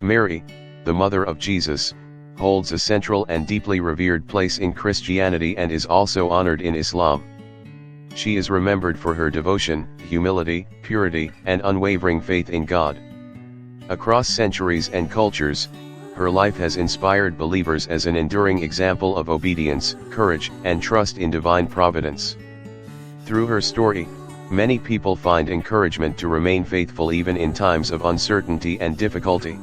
Mary, the mother of Jesus, holds a central and deeply revered place in Christianity and is also honored in Islam. She is remembered for her devotion, humility, purity, and unwavering faith in God. Across centuries and cultures, her life has inspired believers as an enduring example of obedience, courage, and trust in divine providence. Through her story, many people find encouragement to remain faithful even in times of uncertainty and difficulty.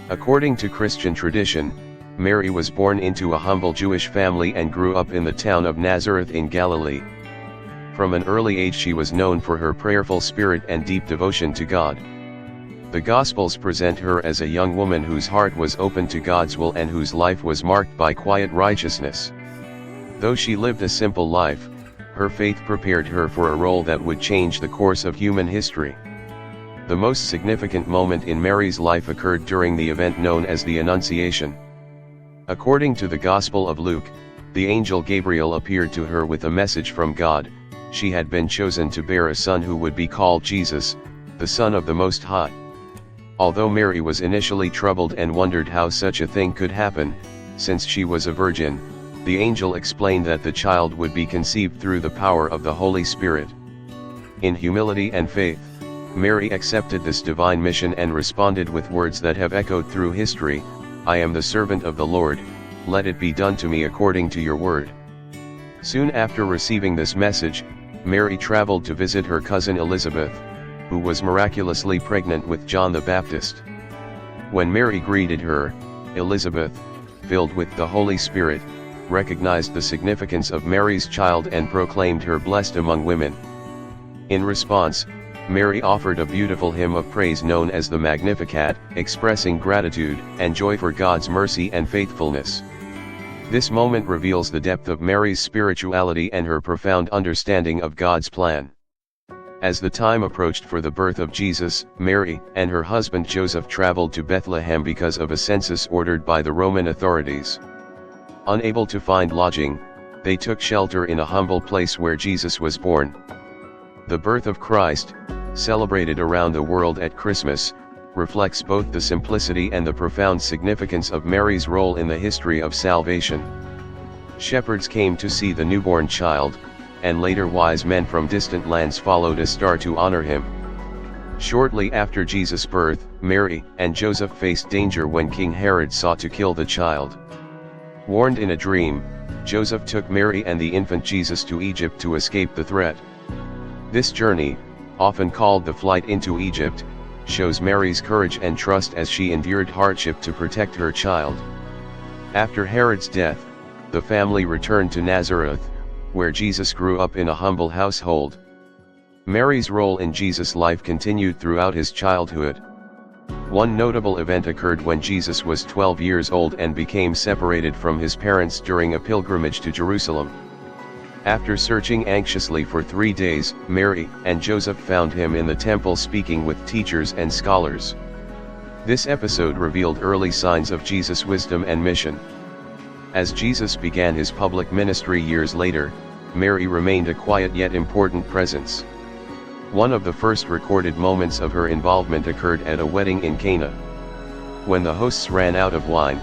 According to Christian tradition, Mary was born into a humble Jewish family and grew up in the town of Nazareth in Galilee. From an early age she was known for her prayerful spirit and deep devotion to God. The Gospels present her as a young woman whose heart was open to God's will and whose life was marked by quiet righteousness. Though she lived a simple life, her faith prepared her for a role that would change the course of human history. The most significant moment in Mary's life occurred during the event known as the Annunciation. According to the Gospel of Luke, the angel Gabriel appeared to her with a message from God. She had been chosen to bear a son who would be called Jesus, the Son of the Most High. Although Mary was initially troubled and wondered how such a thing could happen, since she was a virgin, the angel explained that the child would be conceived through the power of the Holy Spirit. In humility and faith, Mary accepted this divine mission and responded with words that have echoed through history, "I am the servant of the Lord, let it be done to me according to your word." Soon after receiving this message, Mary traveled to visit her cousin Elizabeth, who was miraculously pregnant with John the Baptist. When Mary greeted her, Elizabeth, filled with the Holy Spirit, recognized the significance of Mary's child and proclaimed her blessed among women. In response, Mary offered a beautiful hymn of praise known as the Magnificat, expressing gratitude and joy for God's mercy and faithfulness. This moment reveals the depth of Mary's spirituality and her profound understanding of God's plan. As the time approached for the birth of Jesus, Mary and her husband Joseph traveled to Bethlehem because of a census ordered by the Roman authorities. Unable to find lodging, they took shelter in a humble place where Jesus was born. The birth of Christ, celebrated around the world at Christmas, reflects both the simplicity and the profound significance of Mary's role in the history of salvation. Shepherds came to see the newborn child, and later wise men from distant lands followed a star to honor him. Shortly after Jesus' birth, Mary and Joseph faced danger when King Herod sought to kill the child. Warned in a dream, Joseph took Mary and the infant Jesus to Egypt to escape the threat. This journey, often called the flight into Egypt, shows Mary's courage and trust as she endured hardship to protect her child. After Herod's death, the family returned to Nazareth, where Jesus grew up in a humble household. Mary's role in Jesus' life continued throughout his childhood. One notable event occurred when Jesus was 12 years old and became separated from his parents during a pilgrimage to Jerusalem. After searching anxiously for 3 days, Mary and Joseph found him in the temple speaking with teachers and scholars. This episode revealed early signs of Jesus' wisdom and mission. As Jesus began his public ministry years later, Mary remained a quiet yet important presence. One of the first recorded moments of her involvement occurred at a wedding in Cana. When the hosts ran out of wine,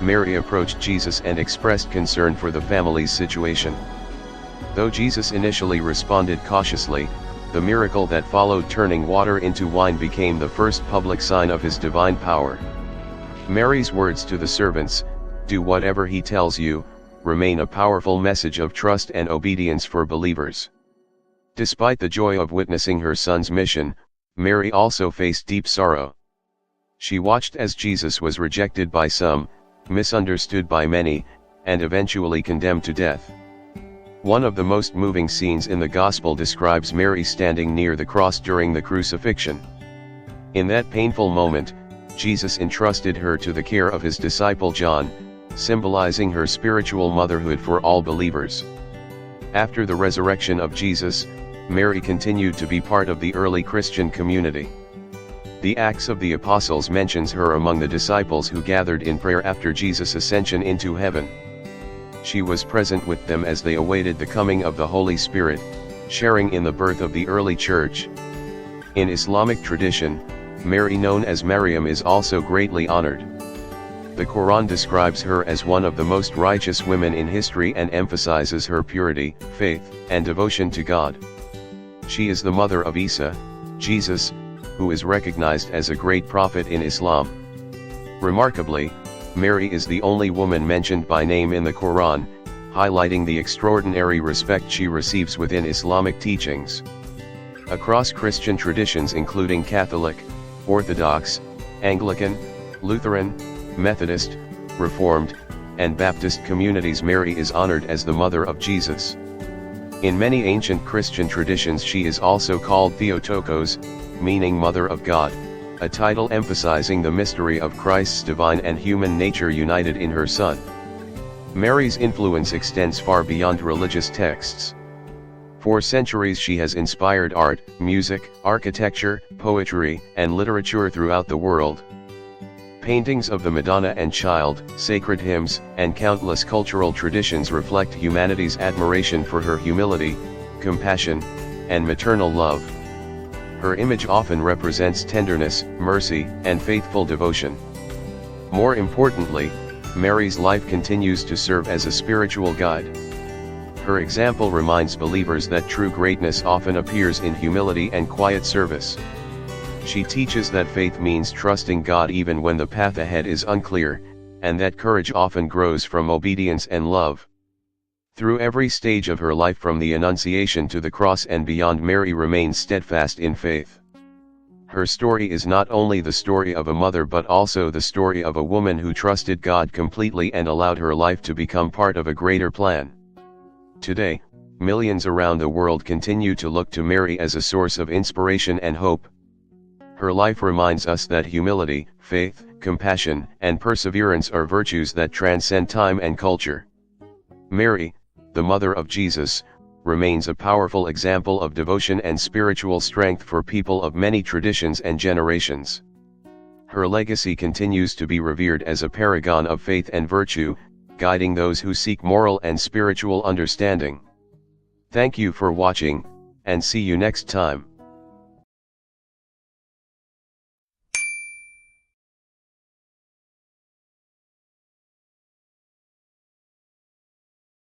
Mary approached Jesus and expressed concern for the family's situation. Though Jesus initially responded cautiously, the miracle that followed, turning water into wine, became the first public sign of his divine power. Mary's words to the servants, "Do whatever he tells you," remain a powerful message of trust and obedience for believers. Despite the joy of witnessing her son's mission, Mary also faced deep sorrow. She watched as Jesus was rejected by some, misunderstood by many, and eventually condemned to death. One of the most moving scenes in the Gospel describes Mary standing near the cross during the crucifixion. In that painful moment, Jesus entrusted her to the care of his disciple John, symbolizing her spiritual motherhood for all believers. After the resurrection of Jesus, Mary continued to be part of the early Christian community. The Acts of the Apostles mentions her among the disciples who gathered in prayer after Jesus' ascension into heaven. She was present with them as they awaited the coming of the Holy Spirit, sharing in the birth of the early church. In Islamic tradition, Mary, known as Maryam, is also greatly honored. The Quran describes her as one of the most righteous women in history and emphasizes her purity, faith, and devotion to God. She is the mother of Isa, Jesus, who is recognized as a great prophet in Islam. Remarkably, Mary is the only woman mentioned by name in the Quran, highlighting the extraordinary respect she receives within Islamic teachings. Across Christian traditions including Catholic, Orthodox, Anglican, Lutheran, Methodist, Reformed, and Baptist communities, Mary is honored as the mother of Jesus. In many ancient Christian traditions she is also called Theotokos, meaning Mother of God, a title emphasizing the mystery of Christ's divine and human nature united in her Son. Mary's influence extends far beyond religious texts. For centuries she has inspired art, music, architecture, poetry, and literature throughout the world. Paintings of the Madonna and Child, sacred hymns, and countless cultural traditions reflect humanity's admiration for her humility, compassion, and maternal love. Her image often represents tenderness, mercy, and faithful devotion. More importantly, Mary's life continues to serve as a spiritual guide. Her example reminds believers that true greatness often appears in humility and quiet service. She teaches that faith means trusting God even when the path ahead is unclear, and that courage often grows from obedience and love. Through every stage of her life, from the Annunciation to the cross and beyond, Mary remains steadfast in faith. Her story is not only the story of a mother but also the story of a woman who trusted God completely and allowed her life to become part of a greater plan. Today, millions around the world continue to look to Mary as a source of inspiration and hope. Her life reminds us that humility, faith, compassion, and perseverance are virtues that transcend time and culture. Mary, the mother of Jesus, remains a powerful example of devotion and spiritual strength for people of many traditions and generations. Her legacy continues to be revered as a paragon of faith and virtue, guiding those who seek moral and spiritual understanding. Thank you for watching, and see you next time.